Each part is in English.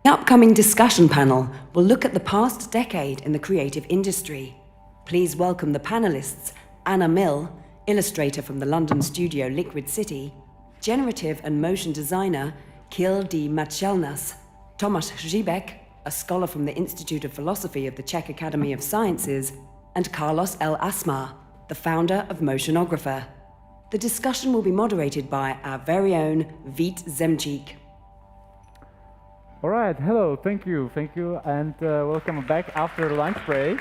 The upcoming discussion panel will look at the past decade in the creative industry. Please welcome the panelists Anna Mill, illustrator from the London studio Liquid City, generative and motion designer Kil D. Machelnas, Tomasz Zibek, a scholar from the Institute of Philosophy of the Czech Academy of Sciences, and Carlos L. Asmar, the founder of Motionographer. The discussion will be moderated by our very own Vít Zemčík. All right, hello, thank you, and welcome back after lunch break.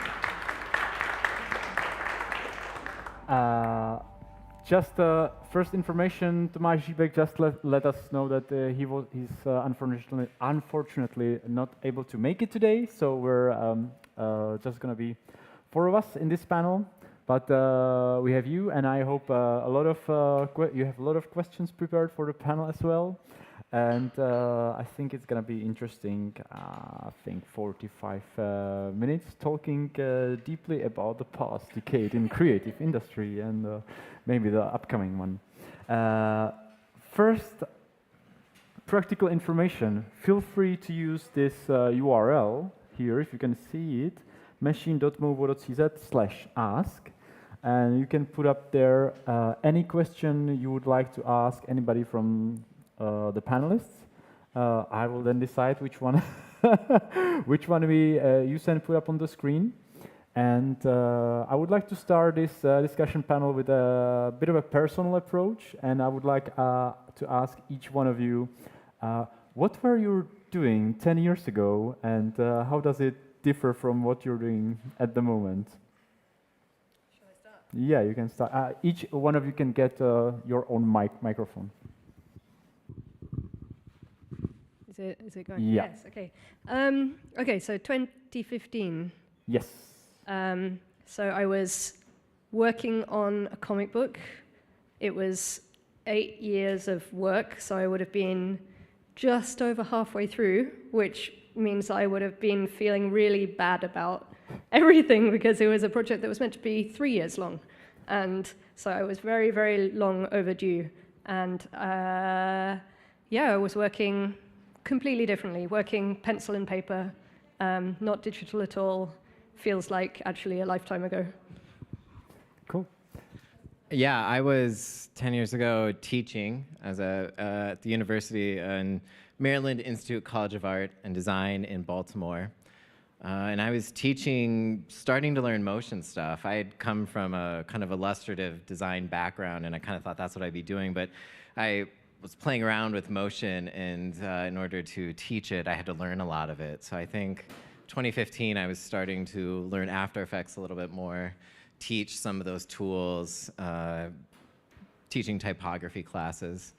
Just first information, Tomáš Žíbek just let us know that he's unfortunately not able to make it today, so we're just going to be four of us in this panel. But we have you, and I hope you have a lot of questions prepared for the panel as well. And I think it's going to be interesting, I think 45 minutes talking deeply about the past decade in creative industry and maybe the upcoming one. First, practical information. Feel free to use this URL here, if you can see it, machine.movo.cz/ask. And you can put up there any question you would like to ask anybody from the panelists. I will then decide which one we use and put up on the screen. And I would like to start this discussion panel with a bit of a personal approach. And I would like to ask each one of you, what were you doing 10 years ago, and how does it differ from what you're doing at the moment? Shall I start? Yeah, you can start. Each one of you can get your own microphone. Is it going? Yeah. Yes, okay. Okay, so 2015. Yes. So I was working on a comic book. It was 8 years of work, so I would have been just over halfway through, which means I would have been feeling really bad about everything because it was a project that was meant to be 3 years long. And so I was very, very long overdue. And yeah, I was working completely differently, working pencil and paper, not digital at all. Feels like actually a lifetime ago. Cool. Yeah, I was 10 years ago teaching at the university in Maryland Institute College of Art and Design in Baltimore. And I was teaching, starting to learn motion stuff. I had come from a kind of illustrative design background, and I kind of thought that's what I'd be doing, but I was playing around with motion, and in order to teach it, I had to learn a lot of it. So I think 2015, I was starting to learn After Effects a little bit more, teach some of those tools, teaching typography classes,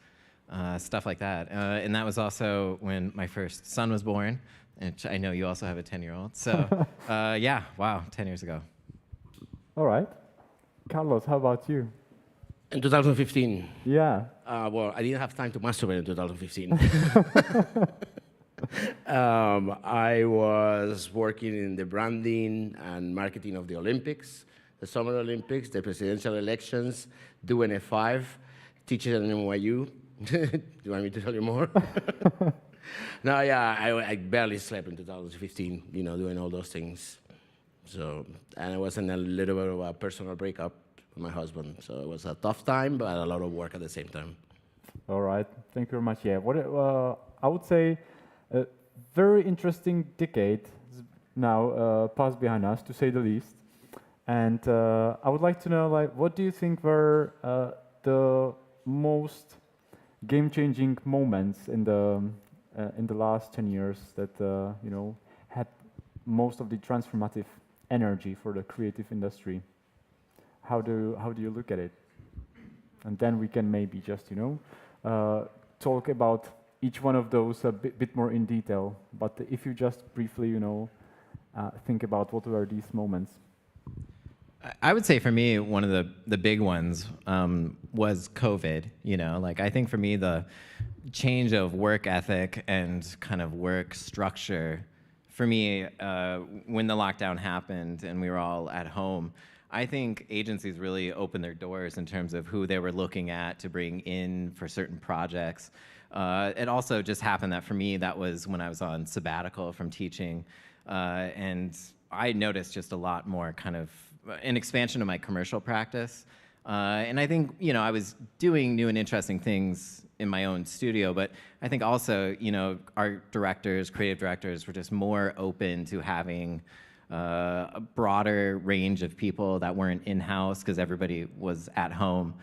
stuff like that. And that was also when my first son was born, which I know you also have a 10-year-old. So yeah, wow, 10 years ago. All right. Carlos, how about you? In 2015? Yeah. Well, I didn't have time to masturbate in 2015. I was working in the branding and marketing of the Olympics, the Summer Olympics, the presidential elections, doing F5, teaching at NYU. Do you want me to tell you more? No, yeah, I barely slept in 2015, you know, doing all those things. So, and I was in a little bit of a personal breakup with my husband. So it was a tough time, but a lot of work at the same time. All right, thank you very much. Yeah, what I would say, a very interesting decade now passed behind us, to say the least. And I would like to know, like, what do you think were the most game-changing moments in the last 10 years that you know, had most of the transformative energy for the creative industry? How do you look at it? And then we can maybe just, you know, talk about each one of those a bit more in detail. But if you just briefly, you know, think about what were these moments. I would say for me, one of the big ones was COVID. You know, like I think for me, the change of work ethic and kind of work structure, for me, when the lockdown happened and we were all at home, I think agencies really opened their doors in terms of who they were looking at to bring in for certain projects. It also just happened that for me, that was when I was on sabbatical from teaching. And I noticed just a lot more kind of an expansion of my commercial practice. And I think, I was doing new and interesting things in my own studio, but I think also, art directors, creative directors were just more open to having a broader range of people that weren't in-house because everybody was at home.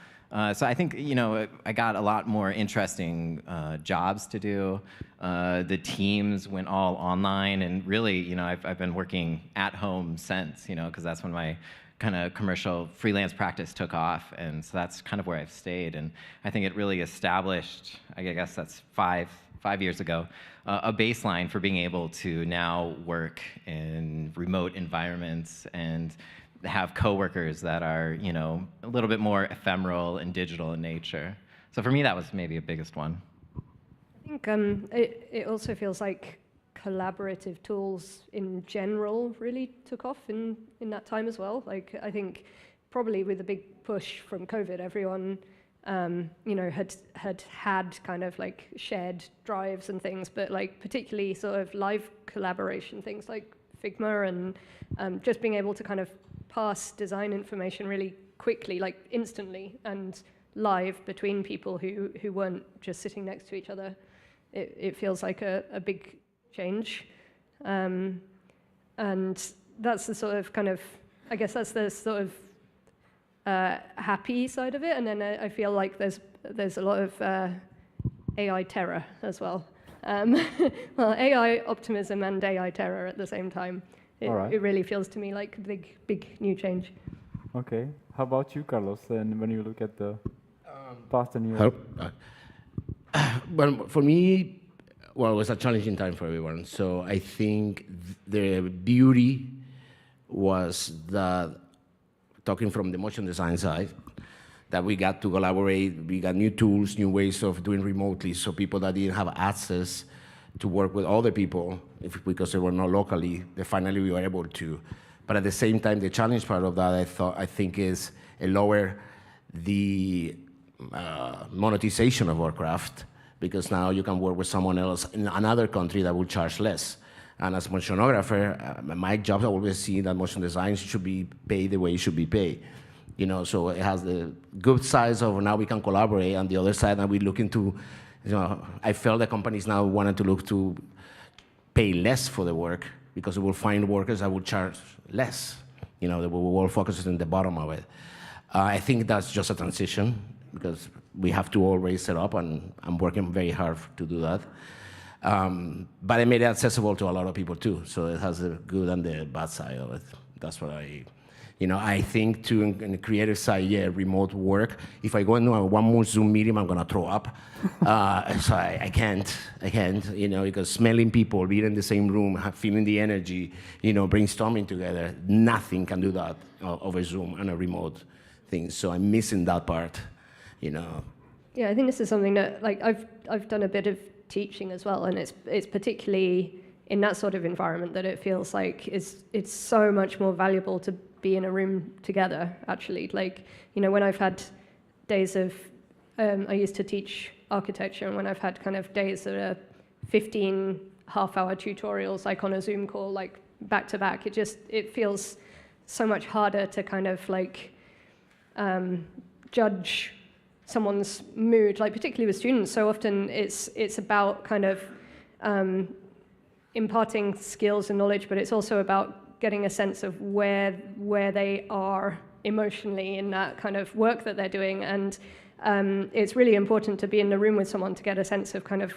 So I think, I got a lot more interesting jobs to do. The teams went all online, and really, I've been working at home since, because that's when my kind of commercial freelance practice took off, and so that's kind of where I've stayed. And I think it really established, I guess that's five years ago, a baseline for being able to now work in remote environments and have coworkers that are, a little bit more ephemeral and digital in nature. So for me, that was maybe a biggest one. I think it also feels like collaborative tools in general really took off in that time as well. Like, I think probably with a big push from COVID, everyone, had kind of like shared drives and things, but like particularly sort of live collaboration, things like Figma and just being able to kind of pass design information really quickly, like instantly and live between people who weren't just sitting next to each other. It feels like a big change. And that's the sort of kind of, I guess that's the sort of happy side of it. And then I feel like there's a lot of AI terror as well. Well, AI optimism and AI terror at the same time. It really feels to me like a big new change. Okay. How about you, Carlos? And when you look at the past and your... Well, for me, it was a challenging time for everyone. So I think the beauty was that, talking from the motion design side, that we got to collaborate, we got new tools, new ways of doing remotely, so people that didn't have access to work with other people, because they were not locally, finally we were able to. But at the same time, the challenge part of that, I think, is lower the monetization of our craft, because now you can work with someone else in another country that will charge less. And as a motionographer, my job, I always see that motion design should be paid the way it should be paid. So it has the good sides of now we can collaborate, and the other side, now we look into, I felt the companies now wanted to look to pay less for the work, because we will find workers that will charge less. They will all focus on the bottom of it. I think that's just a transition, because we have to all raise it up, and I'm working very hard to do that. But it made it accessible to a lot of people too, so it has the good and the bad side of it. That's what I think too, in the creative side, remote work. If I go into one more Zoom meeting, I'm gonna throw up. So I can't, because smelling people, being in the same room, feeling the energy, brainstorming together, nothing can do that over Zoom and a remote thing. So I'm missing that part, Yeah, I think this is something that, like, I've done a bit of teaching as well, and it's particularly in that sort of environment that it feels like it's so much more valuable to be in a room together, actually. Like, when I've had days of, I used to teach architecture, and when I've had kind of days that are 15 half-hour tutorials, like on a Zoom call, like back to back, it feels so much harder to kind of like judge someone's mood, like particularly with students. So often it's about kind of imparting skills and knowledge, but it's also about getting a sense of where they are emotionally in that kind of work that they're doing. And it's really important to be in the room with someone to get a sense of kind of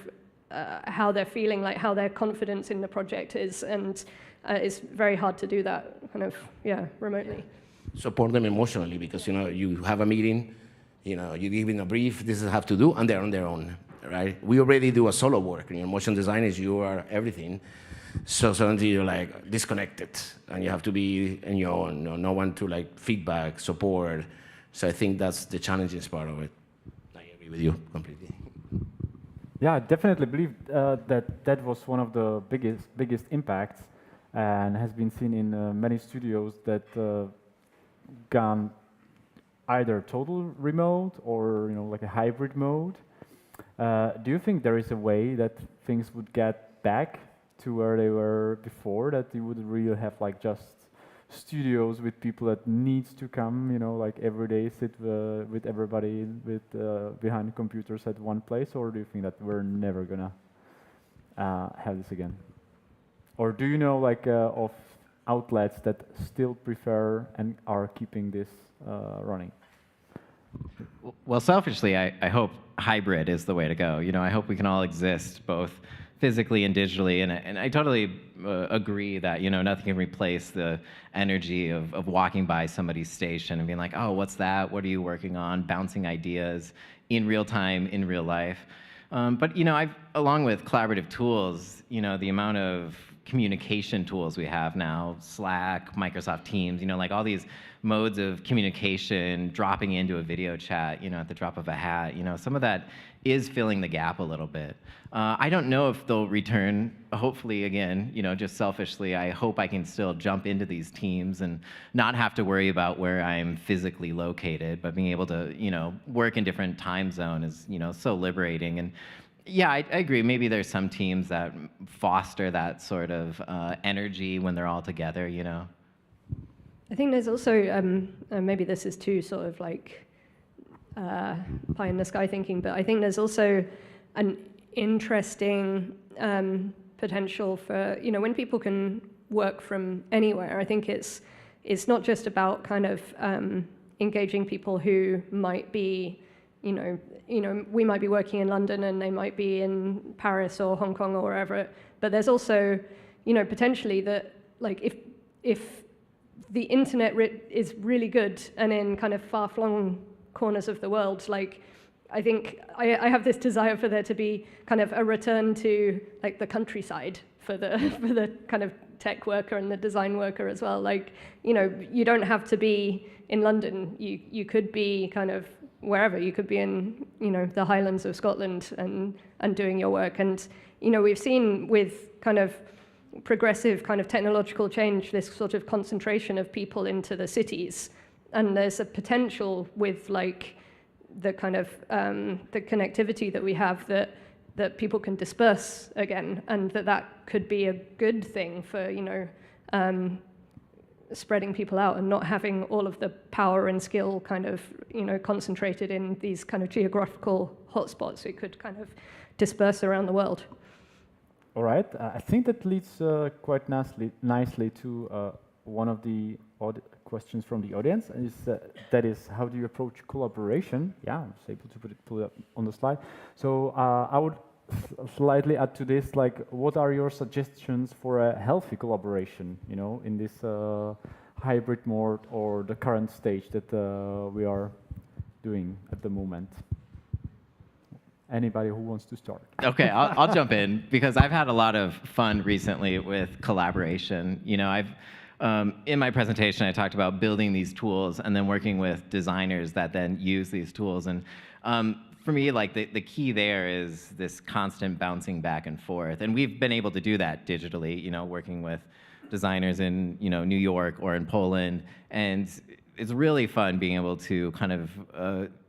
how they're feeling, like how their confidence in the project is. And it's very hard to do that kind of, remotely. Support them emotionally, because, you have a meeting, you give them a brief, this is have to do, and they're on their own, right? We already do a solo work. Motion design is you are everything. So suddenly you're like disconnected, and you have to be on your own. No one to like feedback, support. So I think that's the challenging part of it. I agree with you completely. Yeah, I definitely believe that was one of the biggest impacts, and has been seen in many studios that gone either total remote or like a hybrid mode. Do you think there is a way that things would get back to where they were before, that you would really have like just studios with people that needs to come, you know, like every day sit with everybody with behind computers at one place, or do you think that we're never gonna have this again? Or do you know like of outlets that still prefer and are keeping this running? Well, selfishly, I hope hybrid is the way to go. You know, I hope we can all exist both physically and digitally, and I totally agree that, you know, nothing can replace the energy of walking by somebody's station and being like, oh, what's that? What are you working on? Bouncing ideas in real time, in real life. But, you know, along with collaborative tools, you know, the amount of communication tools we have now, Slack, Microsoft Teams, you know, like all these modes of communication, dropping into a video chat, you know, at the drop of a hat, you know, some of that is filling the gap a little bit. I don't know if they'll return, hopefully again, you know, just selfishly, I hope I can still jump into these teams and not have to worry about where I'm physically located, but being able to, you know, work in different time zone is, you know, so liberating. And yeah, I agree. Maybe there's some teams that foster that sort of energy when they're all together, you know. I think there's also, maybe this is too sort of like pie in the sky thinking, but I think there's also an interesting potential for, you know, when people can work from anywhere. I think it's not just about kind of engaging people who might be, you know, we might be working in London and they might be in Paris or Hong Kong or wherever. But there's also, you know, potentially that, like, if the internet is really good and in kind of far-flung corners of the world, like, I think I have this desire for there to be kind of a return to like the countryside for the kind of tech worker and the design worker as well. Like, you know, you don't have to be in London. You could be kind of wherever. You could be in, you know, the Highlands of Scotland and doing your work. And, you know, we've seen with kind of progressive kind of technological change, this sort of concentration of people into the cities. And there's a potential with like the kind of the connectivity that we have that people can disperse again, and that could be a good thing for, you know, spreading people out and not having all of the power and skill kind of, you know, concentrated in these kind of geographical hotspots. It could kind of disperse around the world. All right, I think that leads quite nicely to one of the questions from the audience, and that is, how do you approach collaboration? Yeah, I was able to pull it up on the slide. So I would slightly add to this, like, what are your suggestions for a healthy collaboration, you know, in this hybrid mode or the current stage that we are doing at the moment? Anybody who wants to start? Okay, I'll jump in because I've had a lot of fun recently with collaboration. You know, in my presentation, I talked about building these tools and then working with designers that then use these tools. And for me, like the key there is this constant bouncing back and forth. And we've been able to do that digitally, you know, working with designers in, you know, New York or in Poland. And it's really fun being able to kind of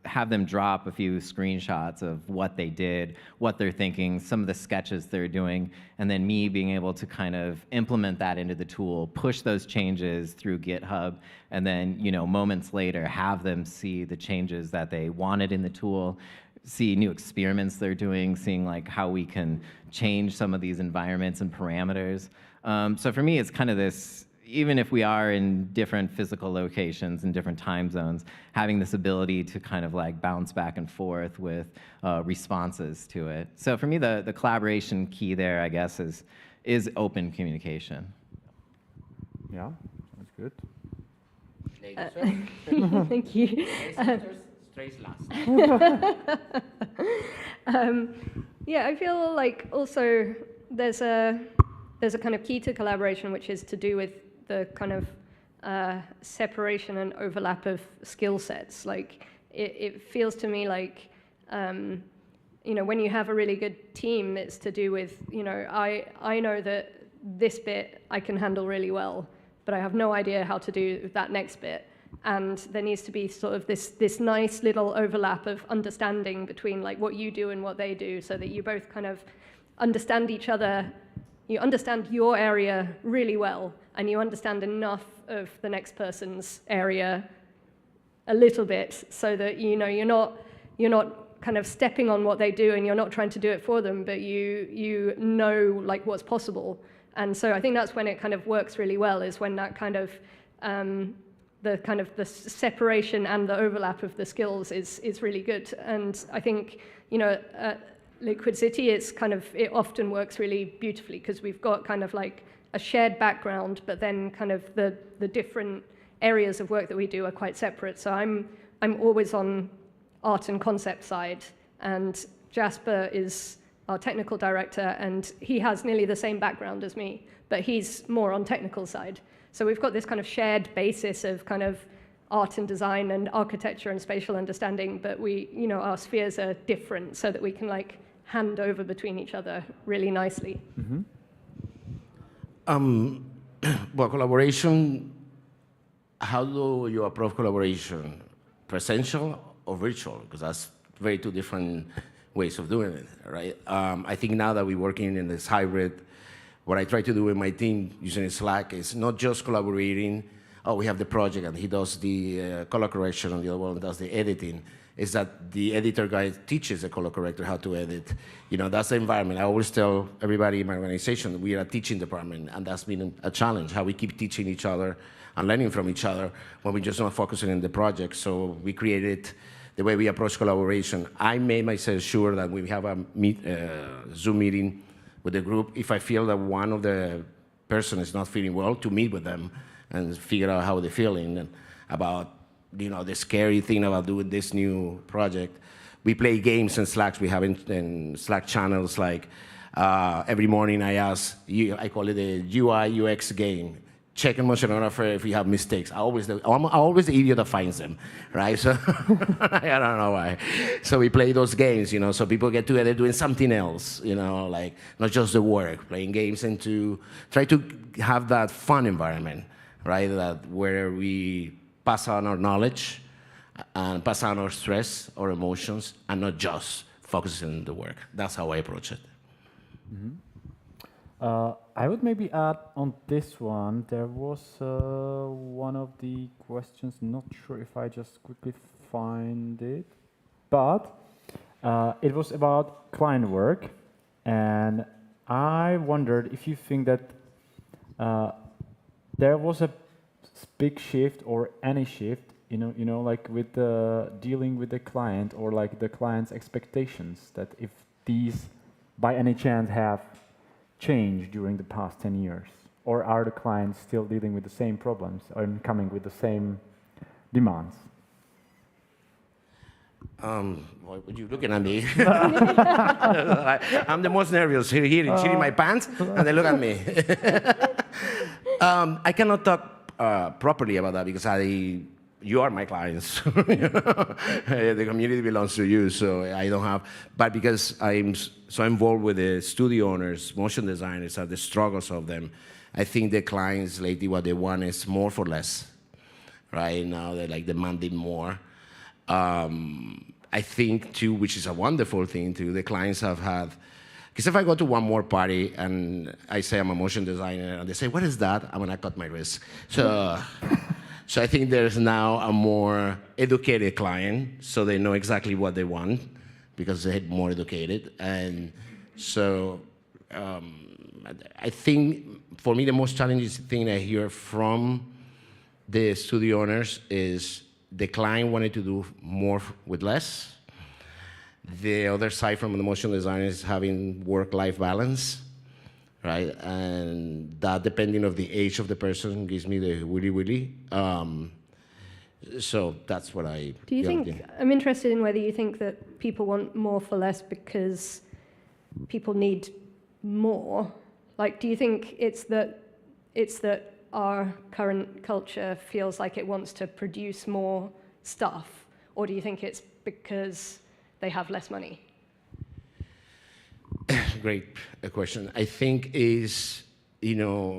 have them drop a few screenshots of what they did, what they're thinking, some of the sketches they're doing, and then me being able to kind of implement that into the tool, push those changes through GitHub, and then, you know, moments later have them see the changes that they wanted in the tool, see new experiments they're doing, seeing like how we can change some of these environments and parameters. So for me, it's kind of this, even if we are in different physical locations and different time zones, having this ability to kind of like bounce back and forth with responses to it. So for me, the collaboration key there, I guess, is open communication. Yeah, that's good. Thank you. Yeah, I feel like also there's a kind of key to collaboration, which is to do with the kind of separation and overlap of skill sets. Like, it feels to me like, you know, when you have a really good team, it's to do with, you know, I know that this bit I can handle really well, but I have no idea how to do that next bit. And there needs to be sort of this nice little overlap of understanding between like what you do and what they do, so that you both kind of understand each other, you understand your area really well, and you understand enough of the next person's area a little bit, so that you're not kind of stepping on what they do, and you're not trying to do it for them, but you know like what's possible. And so I think that's when it kind of works really well, is when that kind of the separation and the overlap of the skills is really good. And I think at Liquid City, it often works really beautifully, because we've got kind of like a shared background, but then kind of the different areas of work that we do are quite separate. So I'm always on art and concept side, and Jasper is our technical director, and he has nearly the same background as me, but he's more on technical side. So we've got this kind of shared basis of kind of art and design and architecture and spatial understanding, but our spheres are different, so that we can like hand over between each other really nicely. Mm-hmm. Well, collaboration, how do you approach collaboration? Presential or virtual? Because that's very two different ways of doing it, right? I think now that we're working in this hybrid, what I try to do with my team using Slack is not just collaborating, we have the project and he does the color correction and the other one does the editing, is that the editor guy teaches the color corrector how to edit. That's the environment. I always tell everybody in my organization, we are a teaching department, and that's been a challenge, how we keep teaching each other and learning from each other when we're just not focusing on the project. So we created the way we approach collaboration. I made myself sure that we have a Zoom meeting with the group, if I feel that one of the person is not feeling well, to meet with them and figure out how they're feeling, and about the scary thing about doing this new project. We play games in Slack. We have in Slack channels, like every morning I call it a UI UX game. Check in Motionographer if we have mistakes. I'm always the idiot that finds them, right? So I don't know why. So we play those games, so people get together doing something else, like not just the work, playing games, and to try to have that fun environment, right? That where we pass on our knowledge and pass on our stress or emotions, and not just focusing on the work. That's how I approach it. Mm-hmm. I would maybe add on this one, there was one of the questions, not sure if I just quickly find it, but it was about client work, and I wondered if you think that there was a big shift or any shift, like with the dealing with the client, or like the client's expectations, that if these by any chance have changed during the past 10 years, or are the clients still dealing with the same problems and coming with the same demands? Why would you looking at me? I'm the most nervous here, shitting my pants, and they look at me. I cannot talk properly about that, because you are my clients. The community belongs to you, so I don't have. But because I'm so involved with the studio owners, motion designers, and the struggles of them, I think the clients lately, what they want is more for less. Right now, they're like demanding more. I think too, which is a wonderful thing too, the clients have had. Because if I go to one more party and I say I'm a motion designer, and they say, "What is that?" I'm gonna cut my wrist. So I think there's now a more educated client, so they know exactly what they want, because they're more educated. And so I think for me the most challenging thing I hear from the studio owners is the client wanted to do more with less. The other side from the motion designer is having work-life balance, right? And that, depending on the age of the person, gives me the willy-willy. So that's what I... Do you think, I'm interested in whether you think that people want more for less because people need more. Like, do you think it's that our current culture feels like it wants to produce more stuff? Or do you think it's because they have less money? Great question. I think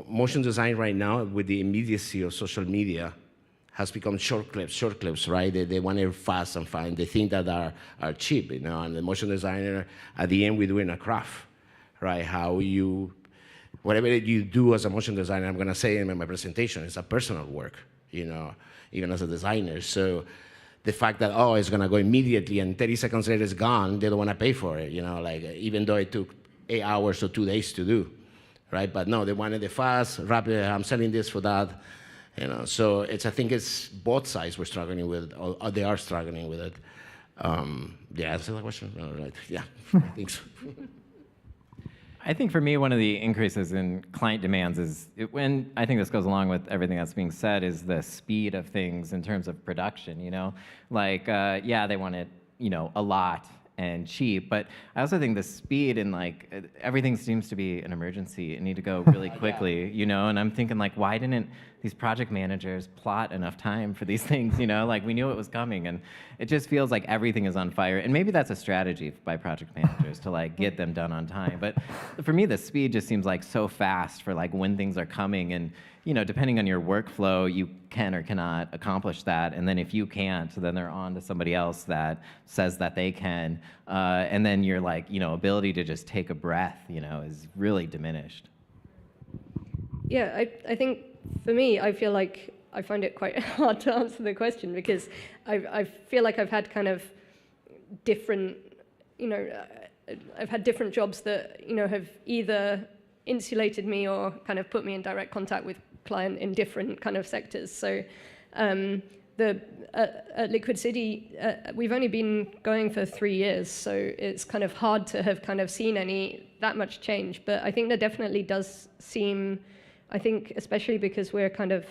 motion design right now, with the immediacy of social media, has become short clips, right? They want it fast and fine. They think that are cheap, you know, and the motion designer, at the end, we're doing a craft, right? Whatever you do as a motion designer, I'm gonna say in my presentation, it's a personal work, you know, even as a designer. So the fact that, oh, it's gonna go immediately and 30 seconds later it's gone, they don't wanna pay for it, you know, like even though it took 8 hours or 2 days to do, right? But no, they wanted it fast, rapid, I'm selling this for that, you know. So I think it's both sides we're struggling with, or they are struggling with it. Yeah, answer the question? All right, yeah, I think so. I think for me, one of the increases in client demands is, when I think this goes along with everything that's being said, is the speed of things in terms of production, you know? Like, yeah, they want it, you know, a lot and cheap, but I also think the speed and like, everything seems to be an emergency and need to go really quickly, you know? And I'm thinking like, why didn't these project managers plot enough time for these things, you know? Like, we knew it was coming, and it just feels like everything is on fire. And maybe that's a strategy by project managers to like get them done on time. But for me, the speed just seems like so fast for like when things are coming. And, you know, depending on your workflow, you can or cannot accomplish that. And then if you can't, then they're on to somebody else that says that they can. And then your like, you know, ability to just take a breath, you know, is really diminished. Yeah, I think for me, I feel like I find it quite hard to answer the question, because I feel like I've had kind of different, you know, I've had different jobs that, you know, have either insulated me or kind of put me in direct contact with client in different kind of sectors. So at Liquid City, we've only been going for 3 years, so it's kind of hard to have kind of seen that much change. But I think there definitely does seem, I think especially because we're kind of,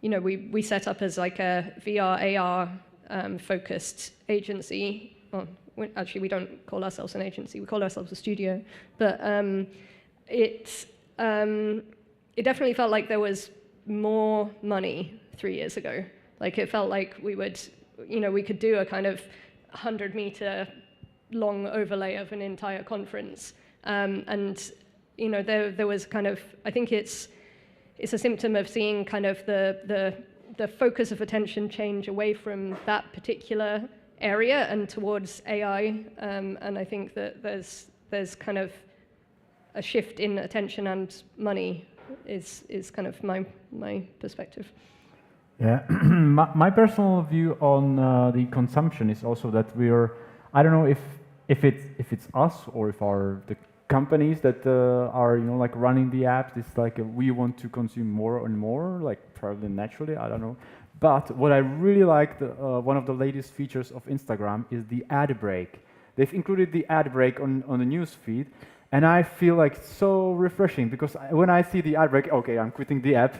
you know, we set up as like a VR, AR focused agency. Well, actually, we don't call ourselves an agency, we call ourselves a studio. But it definitely felt like there was more money 3 years ago. Like, it felt like we would, you know, we could do a kind of 100-meter long overlay of an entire conference. And you know, there was kind of, I think it's a symptom of seeing kind of the focus of attention change away from that particular area and towards AI. And I think that there's kind of a shift in attention and money is kind of my perspective. Yeah, my personal view on the consumption is also that I don't know if it's us or if the companies that are, you know, like running the apps, it's like we want to consume more and more, like probably naturally, I don't know. But what I really liked, one of the latest features of Instagram is the ad break. They've included the ad break on the news feed, and I feel like so refreshing, because when I see the ad break, okay, I'm quitting the app.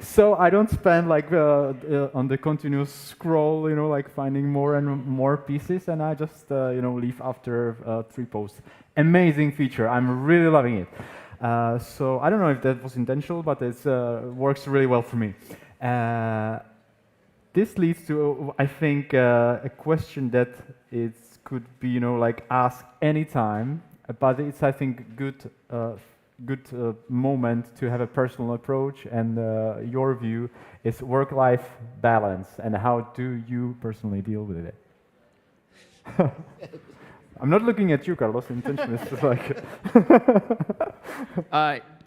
So I don't spend like on the continuous scroll, you know, like finding more and more pieces, and I just, you know, leave after 3 posts. Amazing feature, I'm really loving it. So I don't know if that was intentional, but it works really well for me. This leads to, I think, a question that could be, you know, like asked anytime. But it's, I think, good moment to have a personal approach, and your view is work-life balance, and how do you personally deal with it? I'm not looking at you, Carlos, intentionally. It's just like...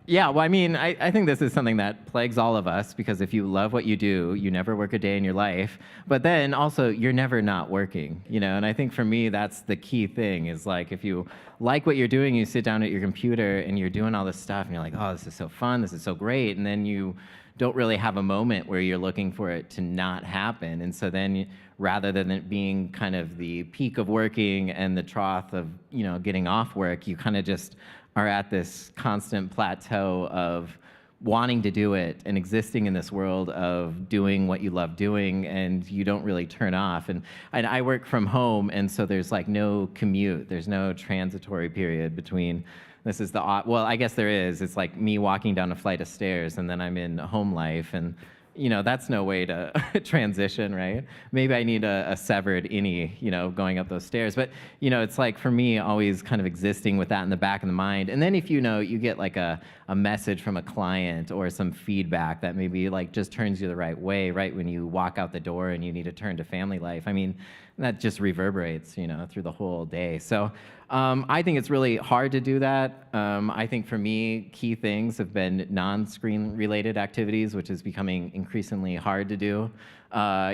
Yeah, well, I mean, I think this is something that plagues all of us, because if you love what you do, you never work a day in your life. But then also, you're never not working, you know? And I think for me, that's the key thing, is like, if you like what you're doing, you sit down at your computer and you're doing all this stuff, and you're like, oh, this is so fun, this is so great. And then you don't really have a moment where you're looking for it to not happen. And so then, rather than it being kind of the peak of working and the trough of, you know, getting off work, you kind of just are at this constant plateau of wanting to do it and existing in this world of doing what you love doing, and you don't really turn off. And I work from home, and so there's like no commute. There's no transitory period between this is well, I guess there is. It's like me walking down a flight of stairs, and then I'm in home life. And you know, that's no way to transition, right? Maybe I need a severed innie, you know, going up those stairs. But, you know, it's like for me, always kind of existing with that in the back of the mind. And then if, you know, you get like a message from a client or some feedback that maybe like just turns you the right way, right when you walk out the door and you need to turn to family life. I mean, that just reverberates, you know, through the whole day. So I think it's really hard to do that. I think for me, key things have been non-screen related activities, which is becoming increasingly hard to do.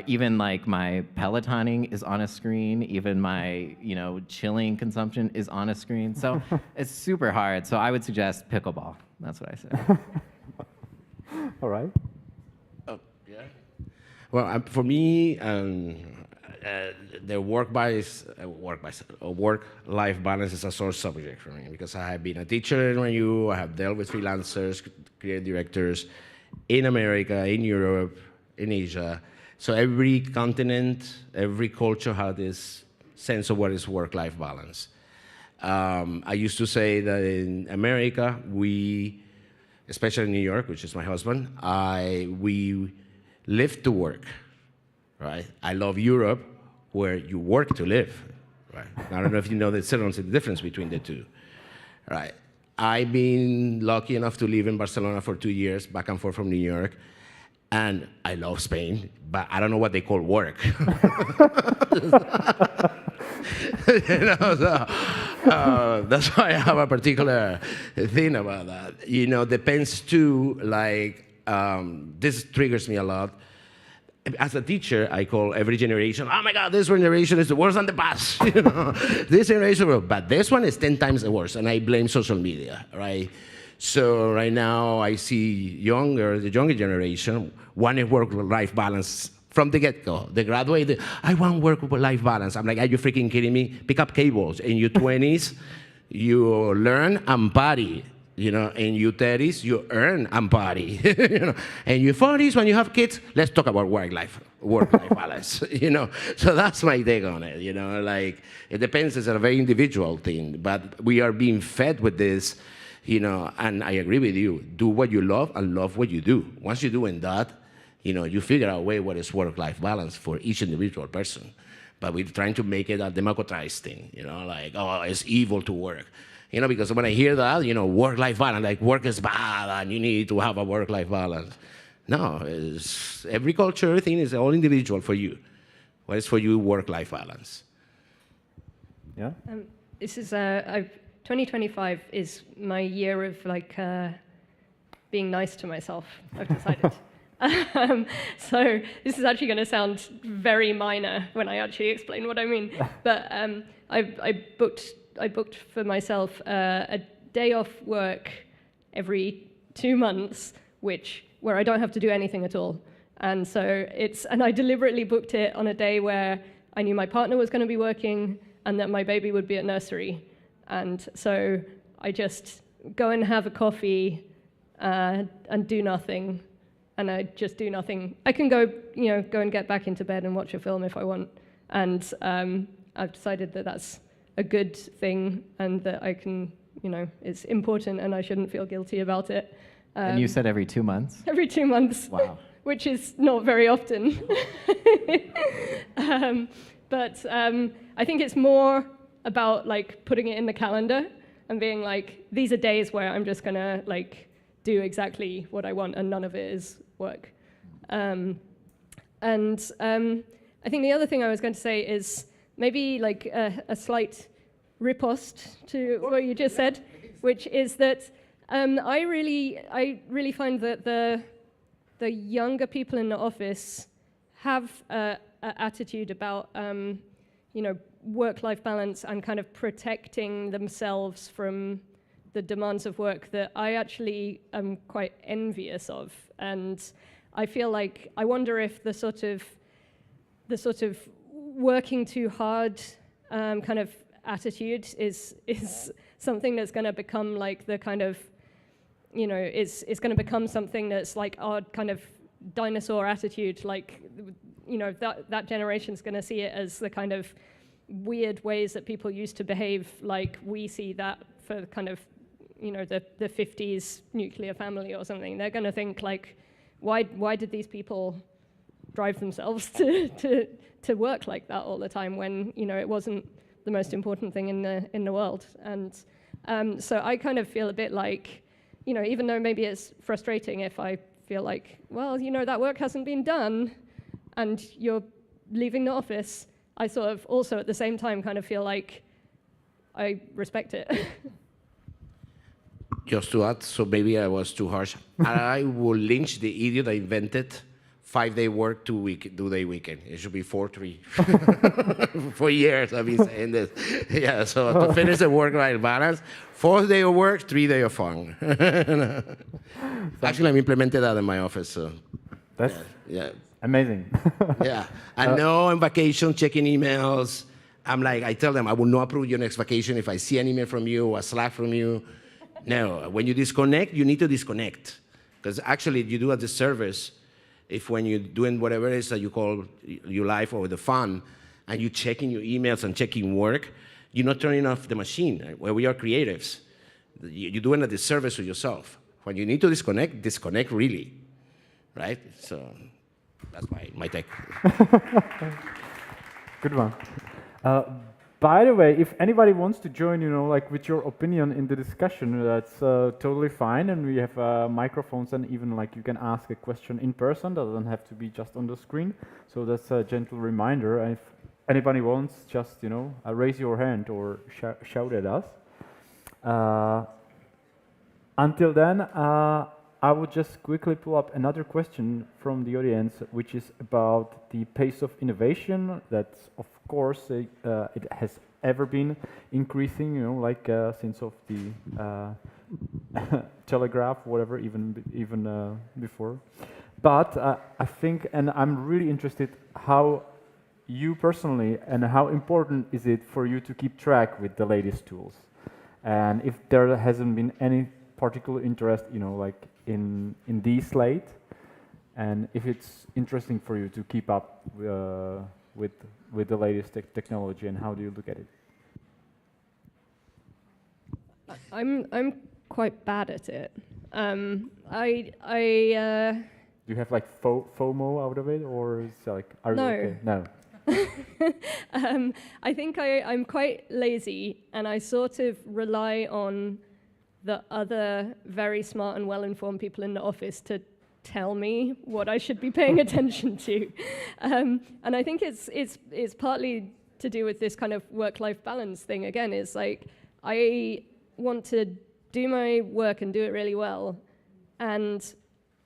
Even like my Pelotoning is on a screen. Even my, you know, chilling consumption is on a screen. So it's super hard. So I would suggest pickleball. That's what I say. All right. Oh, yeah. Well, for me, the work-life balance is a sore subject for me because I have been a teacher in NYU. I have dealt with freelancers, creative directors in America, in Europe, in Asia. So every continent, every culture has this sense of what is work-life balance. I used to say that in America, especially in New York, which is my husband, we live to work. Right? I love Europe, where you work to live. Right? I don't know if you know the difference between the two. Right? I've been lucky enough to live in Barcelona for 2 years, back and forth from New York, and I love Spain, but I don't know what they call work. You know, so, that's why I have a particular thing about that. You know, depends too. Like this triggers me a lot. As a teacher, I call every generation, oh my God, this generation is the worst than the past. You know, this generation, but this one is 10 times the worst, and I blame social media, right? So right now, I see the younger generation wanting work-life balance from the get-go. They graduate, I want work-life balance. I'm like, are you freaking kidding me? Pick up cables. In your 20s, you learn and party. You know, in your 30s, you earn and party. You know, in your 40s, when you have kids, let's talk about work-life balance. You know, so that's my take on it. You know, like it depends. It's a very individual thing, but we are being fed with this. You know, and I agree with you. Do what you love and love what you do. Once you're doing that, you know, you figure out a way what is work-life balance for each individual person. But we're trying to make it a democratized thing. You know, like it's evil to work. You know, because when I hear that, you know, work-life balance, like work is bad and you need to have a work-life balance. No, every culture, everything is all individual for you. What is for you work-life balance? Yeah? This is 2025 is my year of like being nice to myself, I've decided. So this is actually going to sound very minor when I actually explain what I mean. But I booked for myself a day off work every 2 months, where I don't have to do anything at all. And so and I deliberately booked it on a day where I knew my partner was going to be working and that my baby would be at nursery. And so I just go and have a coffee and do nothing. And I just do nothing. I can go and get back into bed and watch a film if I want. And I've decided that that's a good thing and that I can, it's important and I shouldn't feel guilty about it. And you said every 2 months? Every 2 months. Wow. Which is not very often. But I think it's more about like putting it in the calendar and being like, these are days where I'm just gonna like do exactly what I want and none of it is work. I think the other thing I was going to say is maybe like a slight riposte to what you just said, which is that I really find that the younger people in the office have an attitude about work-life balance and kind of protecting themselves from the demands of work that I actually am quite envious of. And I feel like I wonder if the sort of working too hard kind of attitude is something that's going to become like the kind of is going to become something that's like our kind of dinosaur attitude, like that generation's going to see it as the kind of weird ways that people used to behave, like we see that for kind of the 50s nuclear family or something. They're going to think like why did these people drive themselves to work like that all the time when it wasn't the most important thing in the world? And so I kind of feel a bit like, even though maybe it's frustrating if I feel like, well, that work hasn't been done and you're leaving the office, I sort of also at the same time kind of feel like I respect it. Just to add, so maybe I was too harsh. I will lynch the idiot that invented 5-day work, 2-day weekend. It should be 4-3. For years I've been saying this. Yeah, so to finish the work-life balance, 4th day of work, 3 day of fun. Actually, I've implemented that in my office. So That's yeah. amazing. Yeah, and no on vacation, checking emails. I tell them, I will not approve your next vacation if I see an email from you or a Slack from you. No, when you disconnect, you need to disconnect. Because actually, you do a disservice if when you're doing whatever it is that you call your life or the fun, and you're checking your emails and checking work, you're not turning off the machine. Where we are creatives, you're doing a disservice to yourself. When you need to disconnect really, right? So that's my take. Good one. By the way, if anybody wants to join, with your opinion in the discussion, that's totally fine. And we have microphones, and even you can ask a question in person. That doesn't have to be just on the screen. So that's a gentle reminder. If anybody wants, just raise your hand or shout at us. Until then, I would just quickly pull up another question from the audience, which is about the pace of innovation. That, of course, it has ever been increasing, since of the telegraph, whatever, even before. But I think, and I'm really interested, how you personally, and how important is it for you to keep track with the latest tools? And if there hasn't been any particular interest, in these late, and if it's interesting for you to keep up with the latest technology, and how do you look at it? I'm quite bad at it. Do you have FOMO out of it, or is are no. you okay? No. I think I'm quite lazy, and I sort of rely on the other very smart and well-informed people in the office to tell me what I should be paying attention to. And I think it's partly to do with this kind of work-life balance thing. Again, it's I want to do my work and do it really well, and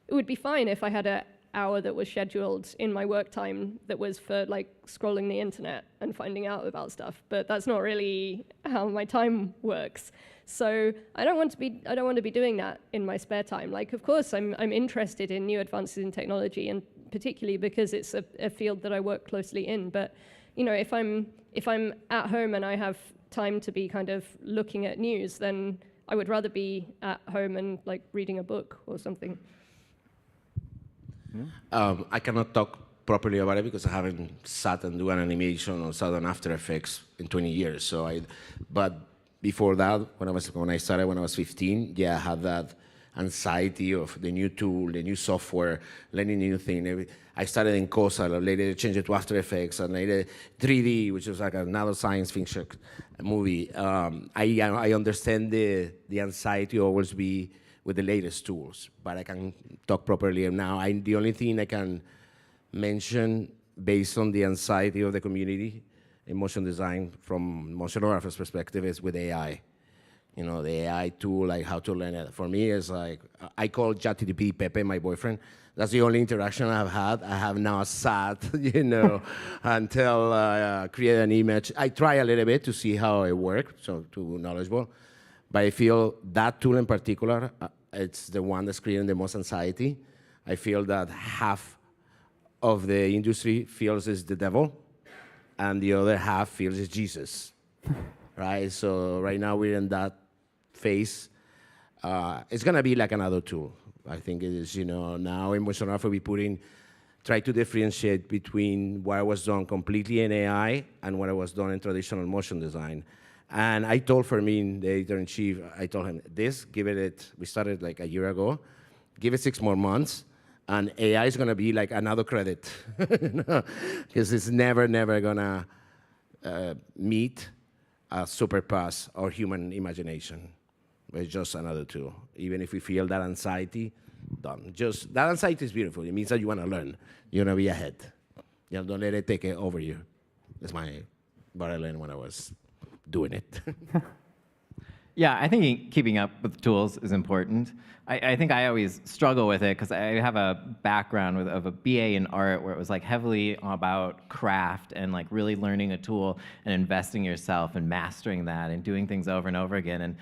it would be fine if I had an hour that was scheduled in my work time that was for scrolling the internet and finding out about stuff, but that's not really how my time works. So I don't want to be doing that in my spare time. Of course, I'm interested in new advances in technology, and particularly because it's a field that I work closely in. But if I'm at home and I have time to be kind of looking at news, then I would rather be at home and reading a book or something. I cannot talk properly about it because I haven't sat and do an animation or sat on After Effects in 20 years. But before that, when I started when I was 15, I had that anxiety of the new tool, the new software, learning new thing. I started in Cosa, later changed it to After Effects, and later 3D, which was another science fiction movie. I understand the anxiety always be with the latest tools, but I can talk properly now. The only thing I can mention based on the anxiety of the community in motion design from motion graphics perspective is with AI. The AI tool, how to learn it. For me, it's I call ChatGPT Pepe, my boyfriend. That's the only interaction I've had. I have now sat, until create an image. I try a little bit to see how it works, so too knowledgeable. But I feel that tool in particular, it's the one that's creating the most anxiety. I feel that half of the industry feels it's the devil, and the other half feels it's Jesus, right? So right now we're in that phase. It's gonna be like another tool. I think it is, now in motion graphics we try to differentiate between what was done completely in AI and what was done in traditional motion design. And I told Fermin, the editor-in-chief, I told him, we started a year ago, give it 6 more months, And AI is going to be like another credit, because it's never going to meet a superpass or human imagination. It's just another tool. Even if we feel that anxiety, done. Just that anxiety is beautiful. It means that you want to learn. You want to be ahead. You know, don't let it take it over you. That's what I learned when I was doing it. Yeah, I think keeping up with tools is important. I think I always struggle with it because I have a background of a BA in art where it was like heavily about craft and like really learning a tool and investing yourself and mastering that and doing things over and over again.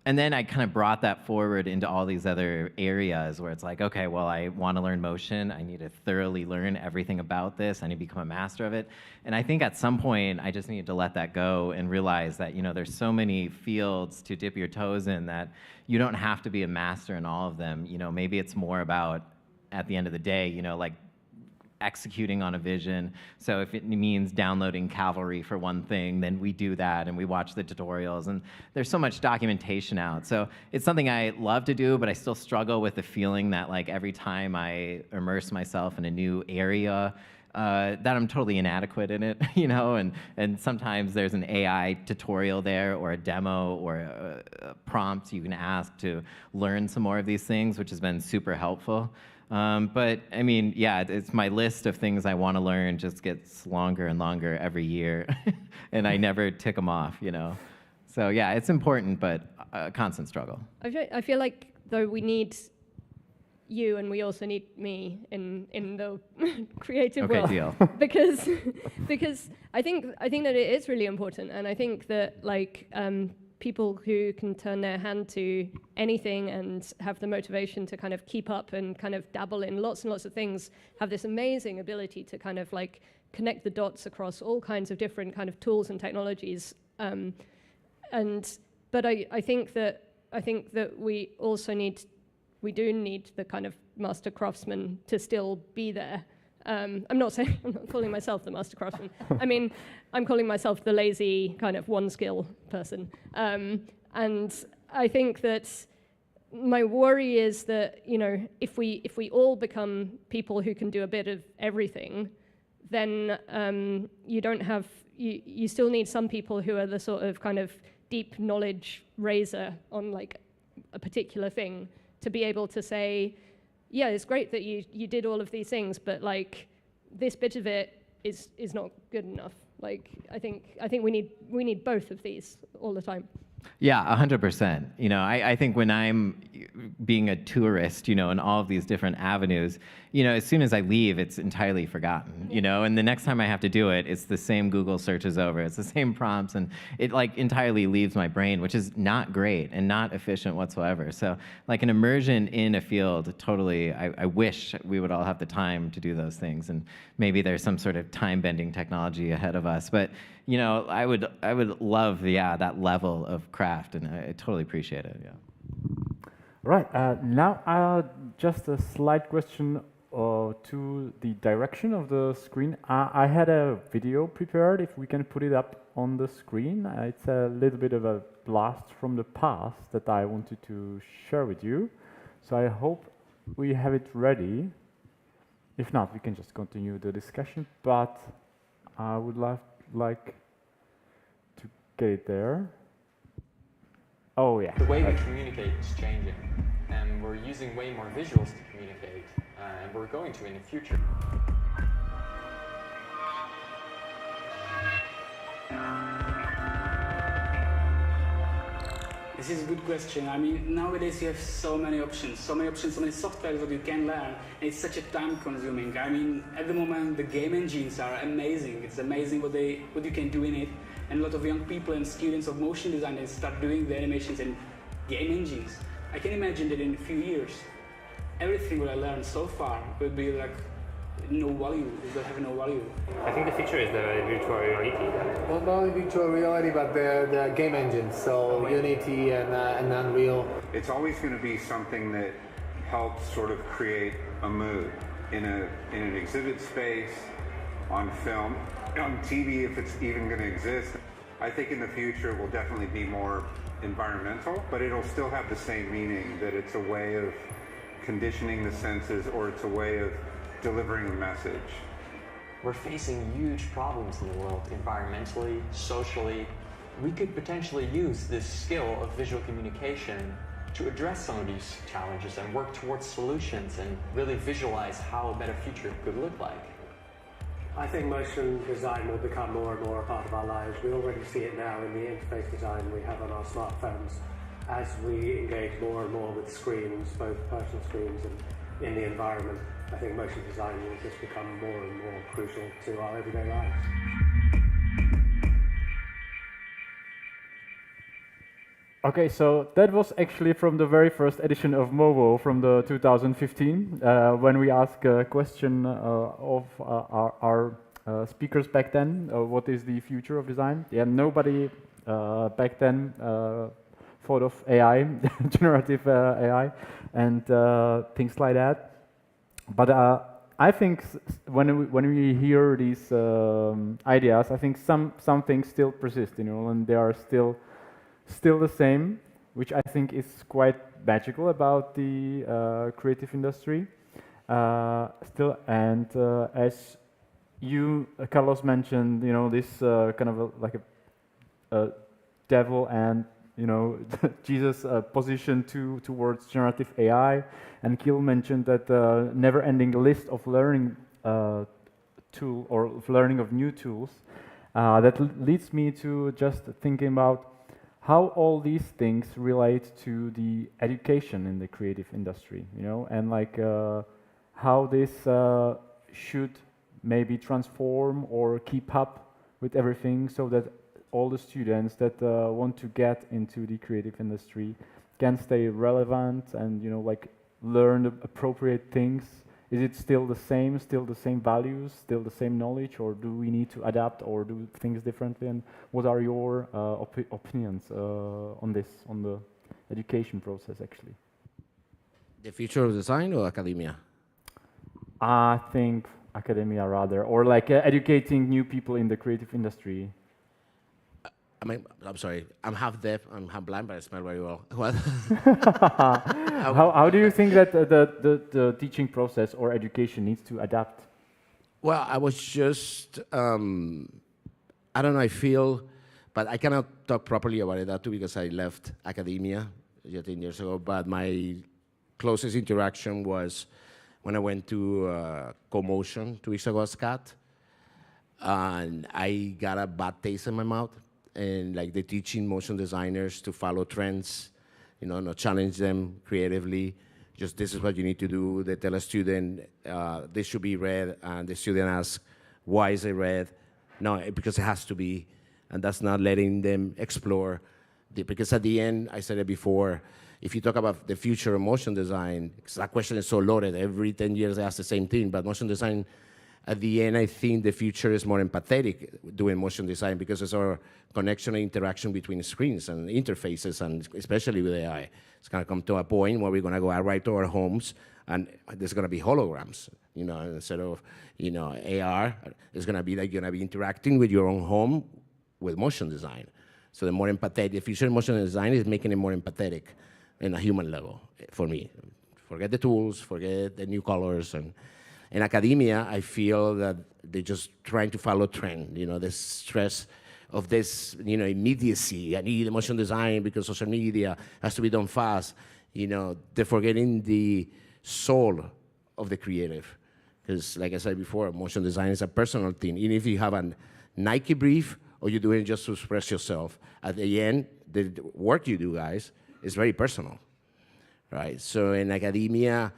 And then I kind of brought that forward into all these other areas where it's like, okay, well, I want to learn motion. I need to thoroughly learn everything about this. I need to become a master of it. And I think at some point, I just needed to let that go and realize that, you know, there's so many fields to dip your toes in that you don't have to be a master in all of them. You know, maybe it's more about, at the end of the day, you know, like executing on a vision. So if it means downloading Cavalry for one thing, then we do that and we watch the tutorials, and there's so much documentation out. So it's something I love to do, but I still struggle with the feeling that like every time I immerse myself in a new area, that I'm totally inadequate in it, you know, and sometimes there's an AI tutorial there or a demo or a prompt you can ask to learn some more of these things, which has been super helpful. But I mean, yeah, it's my list of things I want to learn just gets longer and longer every year, and I never tick them off, you know. So yeah, it's important, but a constant struggle. I feel like though we need you and we also need me in the creative world. Deal. because I think that it is really important, and I think that like people who can turn their hand to anything and have the motivation to kind of keep up and kind of dabble in lots and lots of things have this amazing ability to kind of like connect the dots across all kinds of different kind of tools and technologies. But I think that we also we do need the kind of master craftsman to still be there. I'm not calling myself the master craftsman. I mean, I'm calling myself the lazy kind of one skill person. And I think that my worry is that, you know, if we all become people who can do a bit of everything, then you still need some people who are the sort of kind of deep knowledge raiser on like a particular thing to be able to say, yeah, it's great that you did all of these things, but like this bit of it is not good enough. Like I think we need both of these all the time. Yeah, 100%. You know, I think when I'm being a tourist, you know, in all of these different avenues, you know, as soon as I leave, it's entirely forgotten, you know, and the next time I have to do it, it's the same Google searches over, it's the same prompts, and it like entirely leaves my brain, which is not great and not efficient whatsoever. So like an immersion in a field, totally, I wish we would all have the time to do those things, and maybe there's some sort of time-bending technology ahead of us, but you know, I would love, that level of craft, and I totally appreciate it, yeah. Right, now just a slight question to the direction of the screen. I had a video prepared, if we can put it up on the screen. It's a little bit of a blast from the past that I wanted to share with you. So I hope we have it ready. If not, we can just continue the discussion, but I would like to get it there. Oh yeah. The way we communicate is changing, and we're using way more visuals to communicate, and we're going to in the future. This is a good question. I mean, nowadays you have so many options, so many softwares that you can learn, and it's such a time-consuming. I mean, at the moment, the game engines are amazing. It's amazing what you can do in it, and a lot of young people and students of motion design start doing the animations in game engines. I can imagine that in a few years, everything that I learned so far will be like no value. It will have no value. I think the future is the virtual reality. Well, not only virtual reality, but the game engines, so Unity and Unreal. It's always going to be something that helps sort of create a mood in an exhibit space, on film, on TV if it's even going to exist. I think in the future it will definitely be more environmental, but it'll still have the same meaning, that it's a way of conditioning the senses or it's a way of delivering a message? We're facing huge problems in the world, environmentally, socially. We could potentially use this skill of visual communication to address some of these challenges and work towards solutions and really visualize how a better future could look like. I think motion design will become more and more a part of our lives. We already see it now in the interface design we have on our smartphones as we engage more and more with screens, both personal screens and in the environment. I think motion design will just become more and more crucial to our everyday lives. Okay, so that was actually from the very first edition of MOVO from the 2015, when we asked a question of our speakers back then, what is the future of design? Yeah, nobody back then thought of AI, generative AI, and things like that. But I think when we hear these ideas, I think some things still persist, you know, and they are still the same, which I think is quite magical about the creative industry. Still, and as you, Carlos, mentioned, you know, this kind of like a devil and, you know, Jesus position towards generative AI, and Gil mentioned that never-ending list of learning tool or learning of new tools. That leads me to just thinking about how all these things relate to the education in the creative industry, you know, and like how this should maybe transform or keep up with everything so that all the students that want to get into the creative industry can stay relevant and, you know, like learn the appropriate things. Is it still the same values, still the same knowledge, or do we need to adapt or do things differently? And what are your opinions on this, on the education process, actually? The future of design or academia? I think academia rather, or like educating new people in the creative industry. I'm sorry, I'm half deaf, I'm half blind, but I smell very well. What? How do you think that the teaching process or education needs to adapt? Well, I was just, I don't know, I feel, but I cannot talk properly about it too because I left academia 10 years ago, but my closest interaction was when I went to CoMotion 2 weeks ago at SCAT, and I got a bad taste in my mouth. And like they're teaching motion designers to follow trends, you know, not challenge them creatively. Just this is what you need to do. They tell a student this should be red, and the student asks, why is it red? No, because it has to be, and that's not letting them explore. Because at the end, I said it before, if you talk about the future of motion design, that question is so loaded. Every 10 years, they ask the same thing, but motion design, at the end, I think the future is more empathetic doing motion design because it's our connection and interaction between screens and interfaces, and especially with AI. It's going to come to a point where we're going to go out right to our homes, and there's going to be holograms, you know, instead of, you know, AR. It's going to be like you're going to be interacting with your own home with motion design. So the more empathetic, the future of motion design is making it more empathetic in a human level for me. Forget the tools, forget the new colors, and in academia, I feel that they're just trying to follow trend, you know, the stress of this, you know, immediacy. I need motion design because social media has to be done fast. You know, they're forgetting the soul of the creative. Because like I said before, motion design is a personal thing. Even if you have a Nike brief or you're doing it just to express yourself, at the end, the work you do, guys, is very personal, right? So in academia,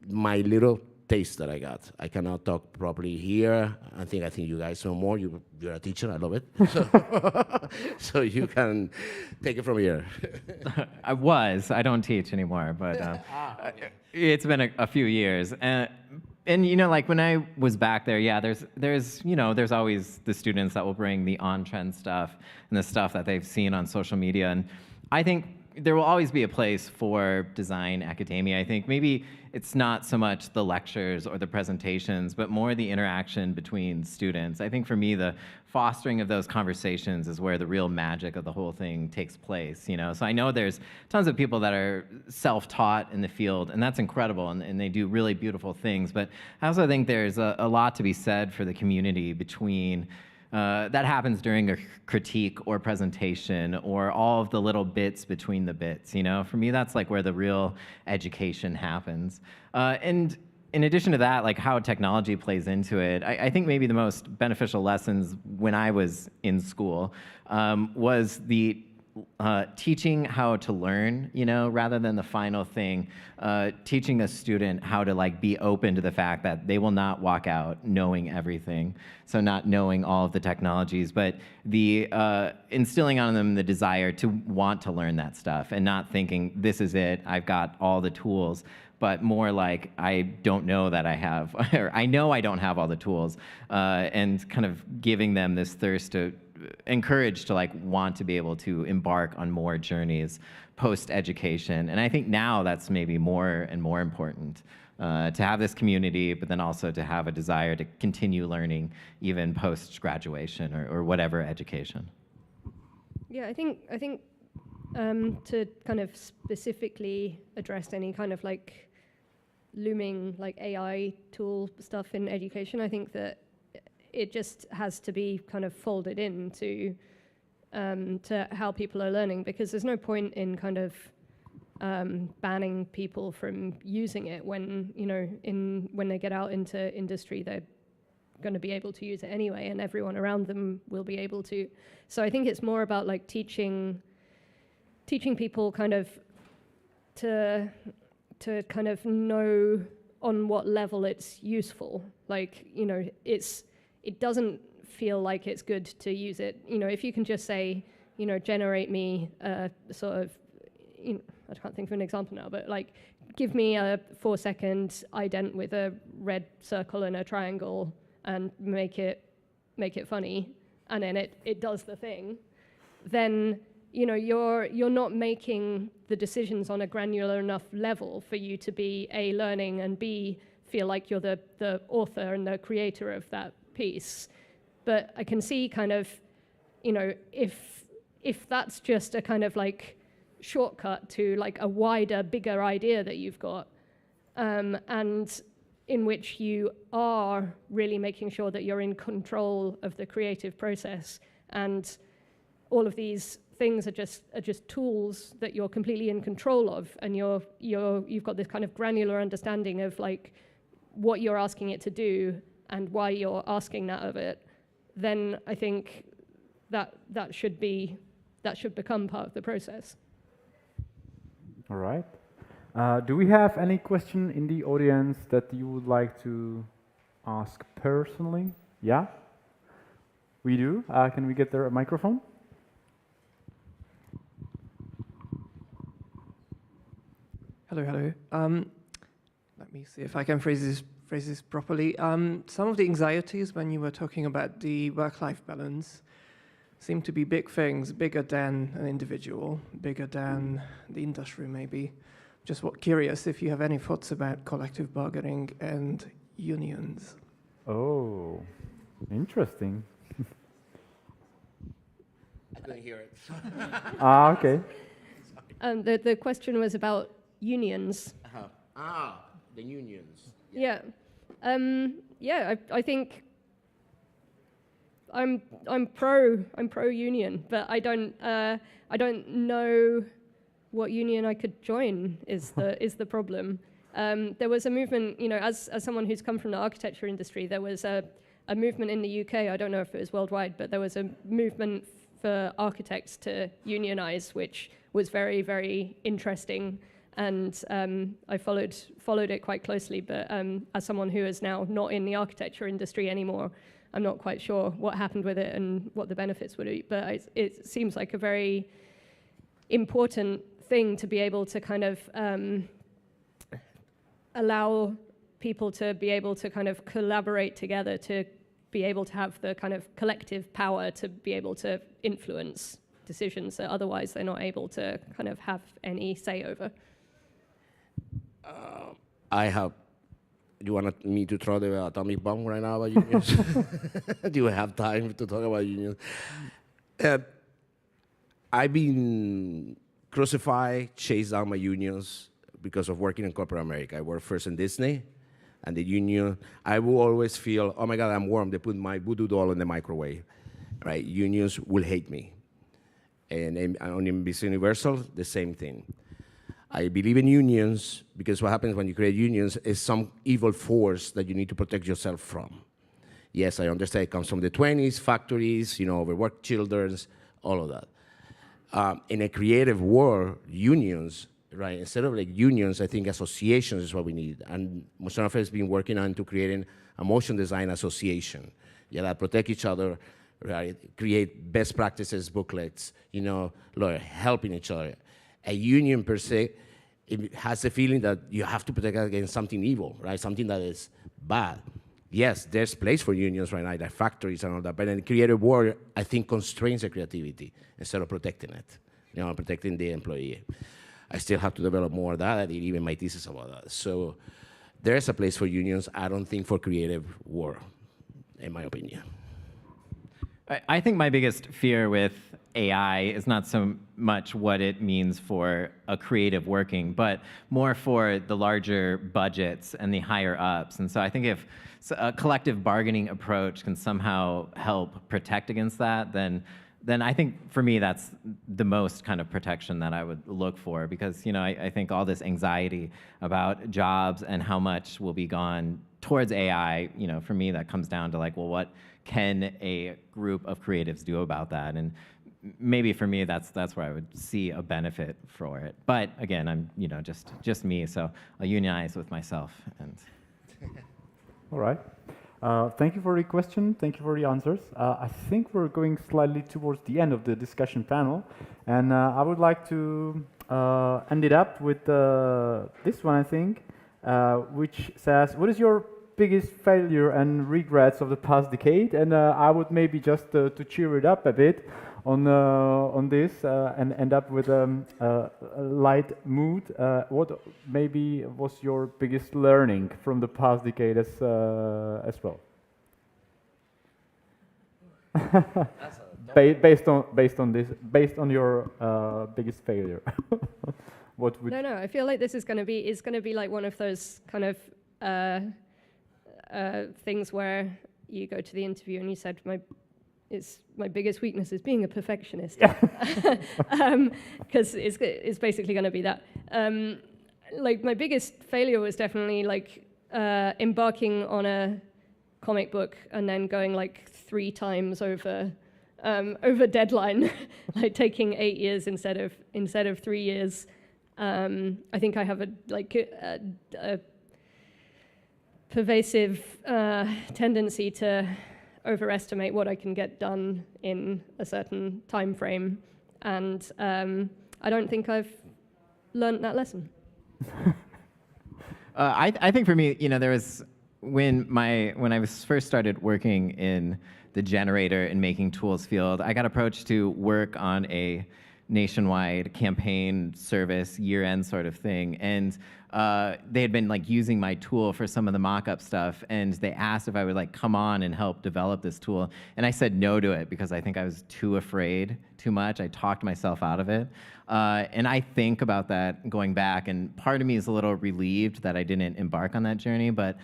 my little taste that I got. I cannot talk properly here. I think you guys know more. You're a teacher. I love it. So you can take it from here. I don't teach anymore, but it's been a few years. And you know, like when I was back there, yeah, there's always the students that will bring the on-trend stuff and the stuff that they've seen on social media. And I think there will always be a place for design academia. I think maybe it's not so much the lectures or the presentations, but more the interaction between students. I think for me, the fostering of those conversations is where the real magic of the whole thing takes place, you know? So I know there's tons of people that are self-taught in the field, and that's incredible, and they do really beautiful things, but I also think there's a lot to be said for the community between that happens during a critique or presentation or all of the little bits between the bits, you know? For me, that's like where the real education happens. And in addition to that, like how technology plays into it, I think maybe the most beneficial lessons when I was in school was the teaching how to learn, you know, rather than the final thing, teaching a student how to like be open to the fact that they will not walk out knowing everything. So not knowing all of the technologies, but the instilling on them the desire to want to learn that stuff and not thinking, this is it, I've got all the tools, but more like, I don't know that I have, or I know I don't have all the tools, and kind of giving them this thirst to encouraged to like want to be able to embark on more journeys post-education. And I think now that's maybe more and more important to have this community, but then also to have a desire to continue learning even post-graduation or whatever education. Yeah, I think to kind of specifically address any kind of like looming like AI tool stuff in education, I think that it just has to be kind of folded into to how people are learning, because there's no point in kind of banning people from using it when, you know, when they get out into industry, they're going to be able to use it anyway, and everyone around them will be able to. So I think it's more about like teaching people kind of to kind of know on what level it's useful. Like, you know, it doesn't feel like it's good to use it. You know, if you can just say, you know, generate me a sort of, you know, I can't think of an example now, but like, give me a 4-second ident with a red circle and a triangle and make it funny, and then it does the thing, then, you know, you're not making the decisions on a granular enough level for you to be A, learning, and B, feel like you're the author and the creator of that piece. But I can see kind of, you know, if that's just a kind of like shortcut to like a wider, bigger idea that you've got, and in which you are really making sure that you're in control of the creative process, and all of these things are just tools that you're completely in control of, and you've got this kind of granular understanding of like what you're asking it to do and why you're asking that of it, then I think that should become part of the process. All right. Do we have any question in the audience that you would like to ask personally? Yeah? We do. Can we get there a microphone? Hello. Let me see if I can phrase this properly. Some of the anxieties when you were talking about the work-life balance seem to be big things, bigger than an individual, bigger than the industry maybe. Just curious if you have any thoughts about collective bargaining and unions. Oh, interesting. I couldn't hear it. Okay. The question was about unions. The unions. Yeah. I think I'm pro union, but I don't know what union I could join is the problem. There was a movement, you know, as someone who's come from the architecture industry, there was a movement in the UK, I don't know if it was worldwide, but there was a movement for architects to unionize, which was very, very interesting. And I followed it quite closely, but as someone who is now not in the architecture industry anymore, I'm not quite sure what happened with it and what the benefits would be. But it seems like a very important thing to be able to kind of allow people to be able to kind of collaborate together, to be able to have the kind of collective power to be able to influence decisions that otherwise they're not able to kind of have any say over? Do you want me to throw the atomic bomb right now about unions? Do you have time to talk about unions? I've been crucified, chased down by unions because of working in corporate America. I worked first in Disney, and the union, I will always feel, oh my God, I'm warm. They put my voodoo doll in the microwave, right? Unions will hate me. And on NBC Universal, the same thing. I believe in unions because what happens when you create unions is some evil force that you need to protect yourself from. Yes, I understand it comes from the 20s, factories, overworked children, all of that. In a creative world, unions, right, instead of like unions, I think associations is what we need. And Mustafa has been working on to creating a motion design association, that protect each other, right, create best practices booklets, helping each other. A union per se, it has a feeling that you have to protect against something evil, right? Something that is bad. Yes, there's place for unions right now, like factories and all that, but in the creative world, I think constrains the creativity instead of protecting it, protecting the employee. I still have to develop more of that. I did even my thesis about that. So there's a place for unions. I don't think for creative world, in my opinion. I think my biggest fear with AI is not so much what it means for a creative working, but more for the larger budgets and the higher ups. And so I think if a collective bargaining approach can somehow help protect against that, then I think for me that's the most kind of protection that I would look for, because I think all this anxiety about jobs and how much will be gone towards AI, for me that comes down to like, well, what can a group of creatives do about that? And maybe for me that's where I would see a benefit for it. But again, I'm just me, so I'll unionize with myself. And all right. Thank you for the question. Thank you for the answers. I think we're going slightly towards the end of the discussion panel, and I would like to end it up with this one, I think, which says, what is your biggest failure and regrets of the past decade? And I would maybe just to cheer it up a bit on this and end up with a light mood. What maybe was your biggest learning from the past decade as well? Based on your biggest failure. What would? No. I feel like this is going to be like one of those kind of things where you go to the interview and you said my biggest weakness is being a perfectionist, because it's basically going to be that. Like my biggest failure was definitely like embarking on a comic book and then going like 3 times over deadline, like taking 8 years instead of 3 years. I think I have a pervasive tendency to overestimate what I can get done in a certain time frame, and I don't think I've learned that lesson. I think for me, there was when I was first started working in the generator and making tools field, I got approached to work on a nationwide campaign service year-end sort of thing, and they had been like using my tool for some of the mock-up stuff, and they asked if I would like come on and help develop this tool, and I said no to it because I think I was too afraid too much. I talked myself out of it, and I think about that going back, and part of me is a little relieved that I didn't embark on that journey, but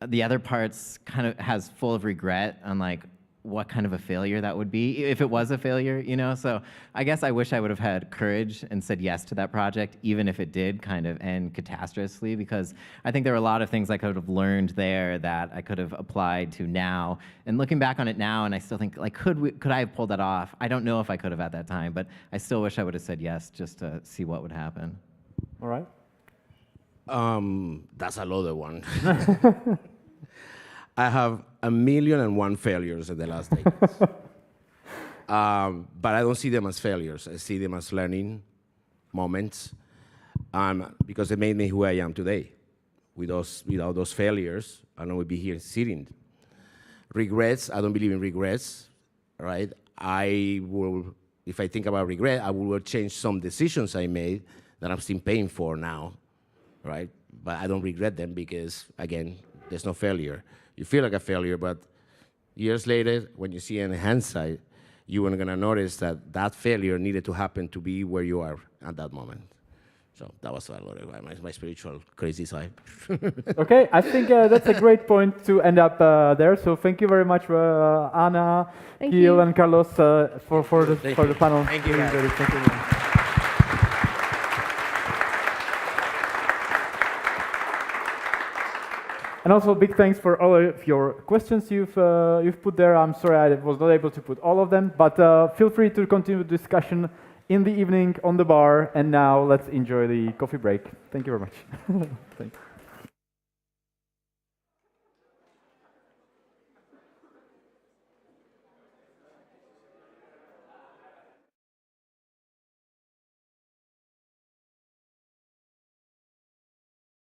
the other part's kind of has full of regret on like what kind of a failure that would be if it was a failure, So I guess I wish I would have had courage and said yes to that project, even if it did kind of end catastrophistically, because I think there were a lot of things I could have learned there that I could have applied to now. And looking back on it now, and I still think, like, could I have pulled that off? I don't know if I could have at that time, but I still wish I would have said yes just to see what would happen. All right. That's a loaded one. I have 1,000,001 failures in the last decades. But I don't see them as failures. I see them as learning moments, because they made me who I am today. Without those failures, I would be here sitting. Regrets, I don't believe in regrets, right? I will if I think about regret, I would change some decisions I made that I'm still paying for now, right? But I don't regret them because, again, there's no failure. You feel like a failure, but years later, when you see it in hindsight, you are going to notice that that failure needed to happen to be where you are at that moment. So that was my spiritual crazy side. Okay, I think that's a great point to end up there. So thank you very much, Anna, Gil, and Carlos for the panel. Thank you, guys. Thank you. And also big thanks for all of your questions you've put there. I'm sorry I was not able to put all of them, but feel free to continue the discussion in the evening on the bar. And now let's enjoy the coffee break. Thank you very much. Thanks.